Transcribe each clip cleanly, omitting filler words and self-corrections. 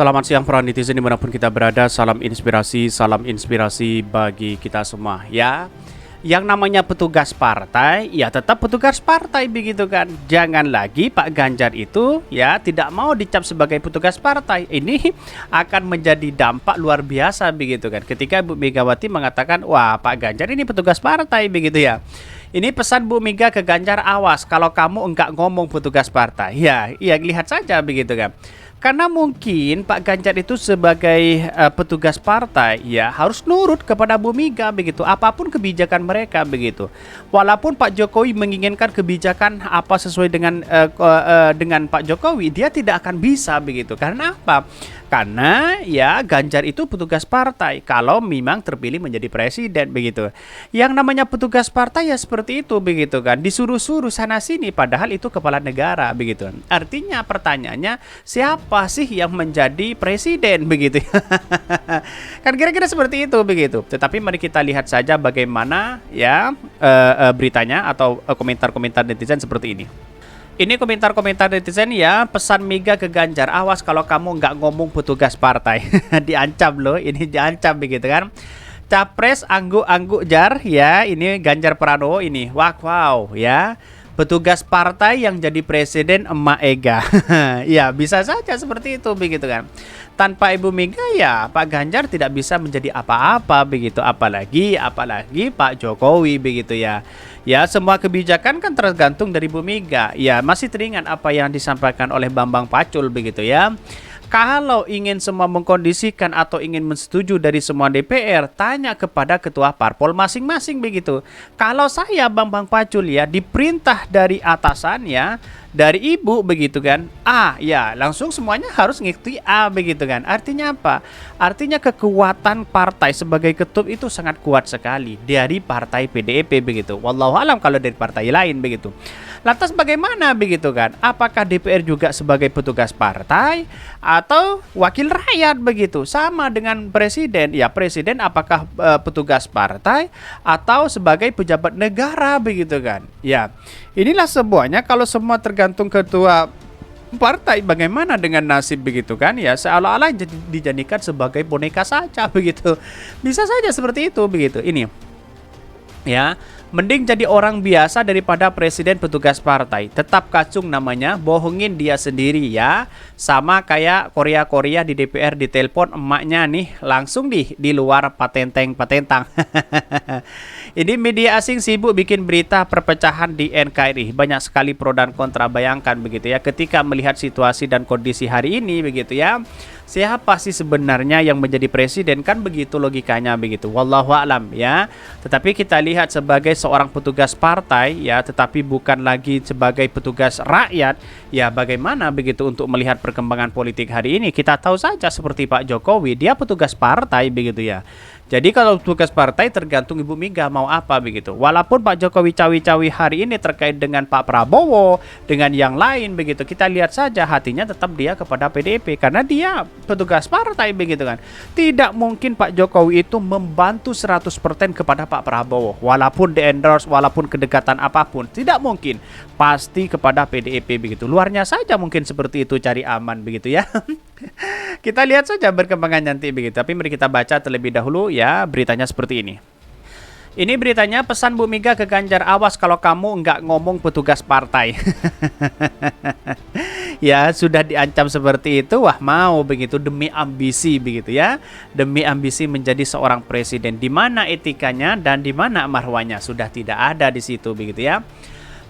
Selamat siang para netizen dimanapun kita berada. Salam inspirasi bagi kita semua ya. Yang namanya petugas partai, ya tetap petugas partai begitu kan. Jangan lagi Pak Ganjar itu ya tidak mau dicap sebagai petugas partai. Ini akan menjadi dampak luar biasa begitu kan. Ketika Bu Megawati mengatakan, wah Pak Ganjar ini petugas partai begitu ya. Ini pesan Bu Mega ke Ganjar, awas kalau kamu enggak ngomong petugas partai. Ya, lihat saja begitu kan. Karena mungkin Pak Ganjar itu sebagai petugas partai ya harus nurut kepada Bu Mega begitu, apapun kebijakan mereka begitu. Walaupun Pak Jokowi menginginkan kebijakan apa sesuai dengan Pak Jokowi, dia tidak akan bisa begitu. Karena apa? Karena ya Ganjar itu petugas partai kalau memang terpilih menjadi presiden begitu. Yang namanya petugas partai ya seperti itu begitu kan, disuruh-suruh sana sini padahal itu kepala negara begitu. Artinya pertanyaannya, siapa sih yang menjadi presiden begitu? Kan kira-kira seperti itu begitu. Tetapi mari kita lihat saja bagaimana ya beritanya atau komentar-komentar netizen seperti ini. Ini komentar-komentar netizen ya, pesan Mega ke Ganjar, awas kalau kamu nggak ngomong petugas partai. Diancam loh, ini diancam begitu kan. Capres angguk-angguk jar ya, ini Ganjar Pranowo ini. Wow ya. Petugas partai yang jadi presiden emak Ega. Ya bisa saja seperti itu begitu kan. Tanpa Ibu Mega ya Pak Ganjar tidak bisa menjadi apa-apa begitu, apalagi Pak Jokowi begitu ya. Ya semua kebijakan kan tergantung dari Bu Mega. Ya masih teringat apa yang disampaikan oleh Bambang Pacul begitu ya. Kalau ingin semua mengkondisikan atau ingin mensetujui dari semua DPR, tanya kepada ketua parpol masing-masing begitu. Kalau saya Bambang Pacul ya diperintah dari atasan ya, dari ibu begitu kan, A ya langsung semuanya harus ngikuti A begitu kan. Artinya apa? Artinya kekuatan partai sebagai ketum itu sangat kuat sekali dari partai PDIP begitu. Wallahu alam kalau dari partai lain begitu. Lantas bagaimana begitu kan? Apakah DPR juga sebagai petugas partai atau wakil rakyat begitu? Sama dengan presiden. Ya presiden apakah petugas partai atau sebagai pejabat negara begitu kan? Ya inilah semuanya kalau semua tergantung ketua partai, bagaimana dengan nasib begitu kan ya, seolah-olah dijadikan sebagai boneka saja begitu. Bisa saja seperti itu begitu. Ini ya, mending jadi orang biasa daripada presiden petugas partai. Tetap kacung namanya, bohongin dia sendiri ya. Sama kayak Korea di DPR ditelepon emaknya nih, langsung di luar patentang. Ini media asing sibuk bikin berita perpecahan di NKRI. Banyak sekali pro dan kontra, bayangkan begitu ya. Ketika melihat situasi dan kondisi hari ini begitu ya. Siapa sih sebenarnya yang menjadi presiden, kan begitu logikanya begitu. Wallahu a'lam ya. Tetapi kita lihat sebagai seorang petugas partai ya, tetapi bukan lagi sebagai petugas rakyat ya. Bagaimana begitu untuk melihat perkembangan politik hari ini? Kita tahu saja seperti Pak Jokowi, dia petugas partai begitu ya. Jadi kalau tugas partai tergantung Ibu Mega mau apa begitu. Walaupun Pak Jokowi cawi-cawi hari ini terkait dengan Pak Prabowo, dengan yang lain begitu, kita lihat saja hatinya tetap dia kepada PDIP karena dia petugas partai begitu kan. Tidak mungkin Pak Jokowi itu membantu 100% kepada Pak Prabowo, walaupun di-endorse, walaupun kedekatan apapun, tidak mungkin. Pasti kepada PDIP begitu. Luarnya saja mungkin seperti itu, cari aman begitu ya. Kita lihat saja perkembangan nanti begitu. Tapi mari kita baca terlebih dahulu ya beritanya seperti ini. Ini beritanya, pesan Bu Mega ke Ganjar, awas kalau kamu nggak ngomong petugas partai. Ya sudah diancam seperti itu, wah mau begitu demi ambisi begitu ya. Demi ambisi menjadi seorang presiden, di mana etikanya dan di mana marwahnya sudah tidak ada di situ begitu ya.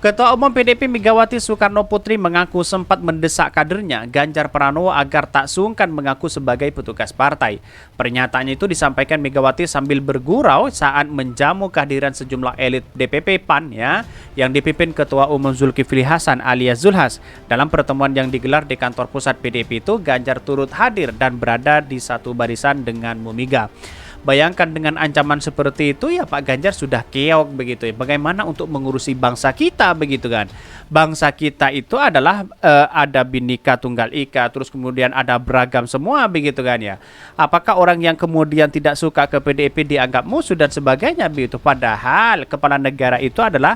Ketua Umum PDIP Megawati Soekarno Putri mengaku sempat mendesak kadernya Ganjar Pranowo agar tak sungkan mengaku sebagai petugas partai. Pernyataannya itu disampaikan Megawati sambil bergurau saat menjamu kehadiran sejumlah elit DPP PAN ya, yang dipimpin Ketua Umum Zulkifli Hasan alias Zulhas. Dalam pertemuan yang digelar di kantor pusat PDIP itu, Ganjar turut hadir dan berada di satu barisan dengan Bu Mega. Bayangkan dengan ancaman seperti itu ya, Pak Ganjar sudah keok begitu ya. Bagaimana untuk mengurusi bangsa kita begitu kan. Bangsa kita itu adalah ada Bhinneka Tunggal Ika, terus kemudian ada beragam semua begitu kan ya. Apakah orang yang kemudian tidak suka ke PDIP dianggap musuh dan sebagainya begitu. Padahal kepala negara itu adalah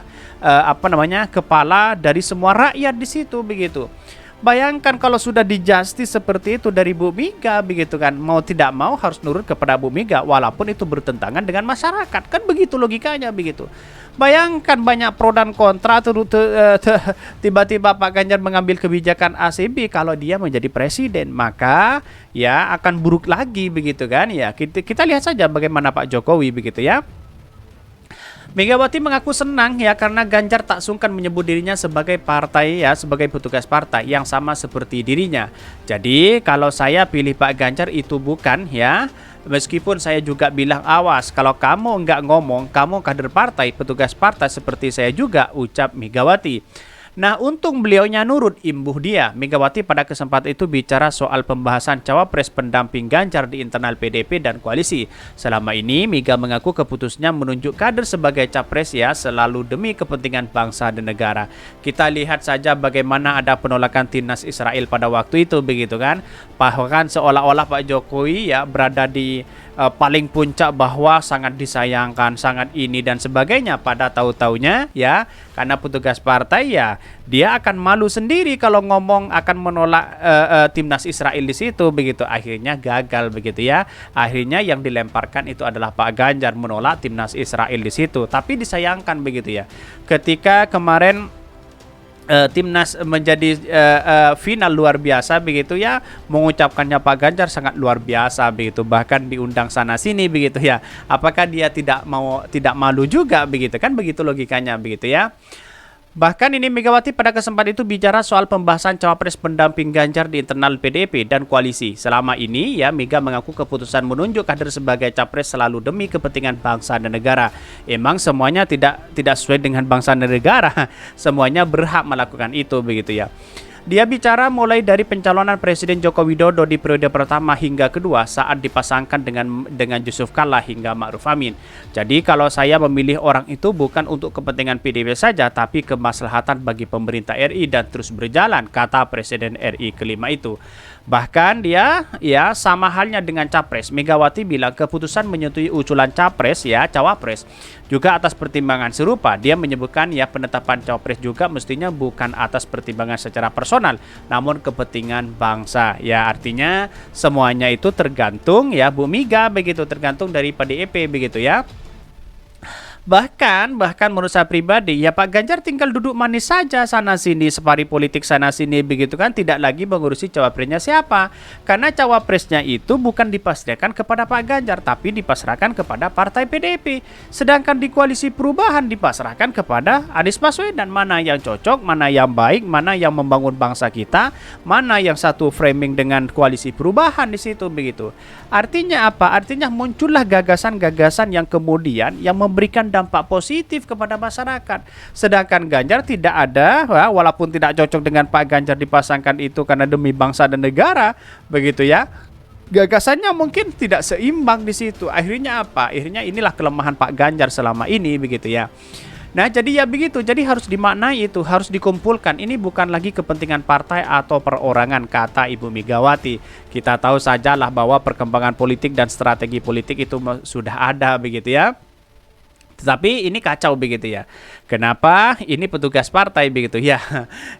kepala dari semua rakyat di situ begitu. Bayangkan kalau sudah di-justice seperti itu dari Bu Mega begitu kan, mau tidak mau harus nurut kepada Bu Mega walaupun itu bertentangan dengan masyarakat, kan begitu logikanya begitu. Bayangkan banyak pro dan kontra tiba-tiba Pak Ganjar mengambil kebijakan ACB kalau dia menjadi presiden, maka ya akan buruk lagi begitu kan ya. Kita lihat saja bagaimana Pak Jokowi begitu ya. Megawati mengaku senang ya karena Ganjar tak sungkan menyebut dirinya sebagai partai ya, sebagai petugas partai yang sama seperti dirinya. Jadi kalau saya pilih Pak Ganjar itu bukan ya, meskipun saya juga bilang awas kalau kamu nggak ngomong, kamu kader partai, petugas partai seperti saya juga, ucap Megawati. Nah, untung beliaunya nurut, imbuh dia. Megawati pada kesempatan itu bicara soal pembahasan cawapres pendamping Ganjar di internal PDP dan koalisi. Selama ini, Mega mengaku keputusnya menunjuk kader sebagai capres ya selalu demi kepentingan bangsa dan negara. Kita lihat saja bagaimana ada penolakan timnas Israel pada waktu itu begitu kan. Bahkan seolah-olah Pak Jokowi ya berada di paling puncak bahwa sangat disayangkan, sangat ini dan sebagainya. Pada tahu-taunya ya, karena petugas partai ya, dia akan malu sendiri kalau ngomong akan menolak timnas Israel di situ begitu. Akhirnya gagal begitu ya. Akhirnya yang dilemparkan itu adalah Pak Ganjar menolak timnas Israel di situ. Tapi disayangkan begitu ya. Ketika kemarin timnas menjadi final luar biasa begitu ya, mengucapkannya Pak Ganjar sangat luar biasa begitu, bahkan diundang sana sini begitu ya. Apakah dia tidak malu juga begitu kan, begitu logikanya begitu ya. Bahkan ini Megawati pada kesempatan itu bicara soal pembahasan cawapres pendamping Ganjar di internal PDP dan koalisi. Selama ini ya Mega mengaku keputusan menunjuk kader sebagai capres selalu demi kepentingan bangsa dan negara. Emang semuanya tidak sesuai dengan bangsa dan negara. Semuanya berhak melakukan itu begitu ya. Dia bicara mulai dari pencalonan Presiden Joko Widodo di periode pertama hingga kedua saat dipasangkan dengan Yusuf Kalla hingga Ma'ruf Amin. Jadi kalau saya memilih orang itu bukan untuk kepentingan PDIP saja, tapi kemaslahatan bagi pemerintah RI dan terus berjalan, kata Presiden RI kelima itu. Bahkan dia ya sama halnya dengan capres. Megawati bilang keputusan menyetujui usulan capres ya cawapres juga atas pertimbangan serupa. Dia menyebutkan ya penetapan cawapres juga mestinya bukan atas pertimbangan secara personal, namun kepentingan bangsa. Ya artinya semuanya itu tergantung ya Bu Mega begitu, tergantung dari PDIP begitu ya. Bahkan menurut saya pribadi ya Pak Ganjar tinggal duduk manis saja sana sini, separi politik sana sini begitu kan, tidak lagi mengurusi cawapresnya siapa, karena cawapresnya itu bukan dipasrahkan kepada Pak Ganjar tapi dipasrahkan kepada partai PDIP. Sedangkan di koalisi perubahan dipasrahkan kepada Anies Baswedan. Mana yang cocok, mana yang baik, mana yang membangun bangsa kita, mana yang satu framing dengan koalisi perubahan di situ begitu. Artinya apa? Artinya muncullah gagasan-gagasan yang kemudian yang memberikan dampak positif kepada masyarakat. Sedangkan Ganjar tidak ada, walaupun tidak cocok dengan Pak Ganjar dipasangkan itu karena demi bangsa dan negara, begitu ya. Gagasannya mungkin tidak seimbang di situ. Akhirnya apa? Akhirnya inilah kelemahan Pak Ganjar selama ini, begitu ya. Nah, jadi ya begitu. Jadi harus dimaknai itu, harus dikumpulkan. Ini bukan lagi kepentingan partai atau perorangan, kata Ibu Megawati. Kita tahu sajalah bahwa perkembangan politik dan strategi politik itu sudah ada, begitu ya. Tetapi ini kacau begitu ya. Kenapa? Ini petugas partai begitu ya.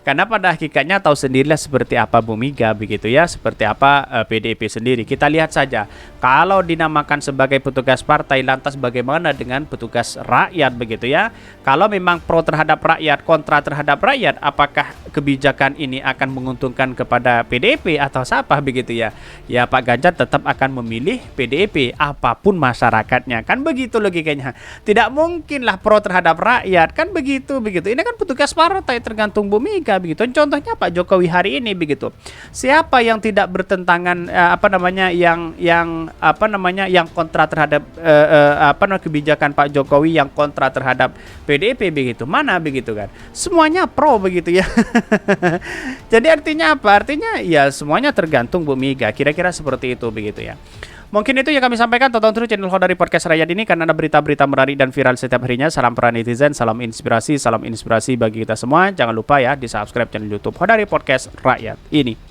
Karena pada hakikatnya tahu sendirilah seperti apa Bu Mega begitu ya, seperti apa PDIP sendiri. Kita lihat saja. Kalau dinamakan sebagai petugas partai, lantas bagaimana dengan petugas rakyat begitu ya? Kalau memang pro terhadap rakyat, kontra terhadap rakyat, apakah kebijakan ini akan menguntungkan kepada PDIP atau siapa begitu ya? Ya Pak Ganjar tetap akan memilih PDIP apapun masyarakatnya. Kan begitu logikanya. Tidak mungkinlah pro terhadap rakyat, kan begitu. Ini kan petugas partai, tergantung Bu Mega begitu. Contohnya Pak Jokowi hari ini begitu. Siapa yang tidak bertentangan yang kontra terhadap kebijakan Pak Jokowi yang kontra terhadap PDIP begitu? Mana begitu kan? Semuanya pro begitu ya. Jadi artinya apa? Artinya ya semuanya tergantung Bu Mega. Kira-kira seperti itu begitu ya. Mungkin itu yang kami sampaikan. Tonton terus channel Hodari Podcast Rakyat ini karena ada berita-berita menarik dan viral setiap harinya. Salam para netizen, salam inspirasi bagi kita semua. Jangan lupa ya di subscribe channel YouTube Hodari Podcast Rakyat ini.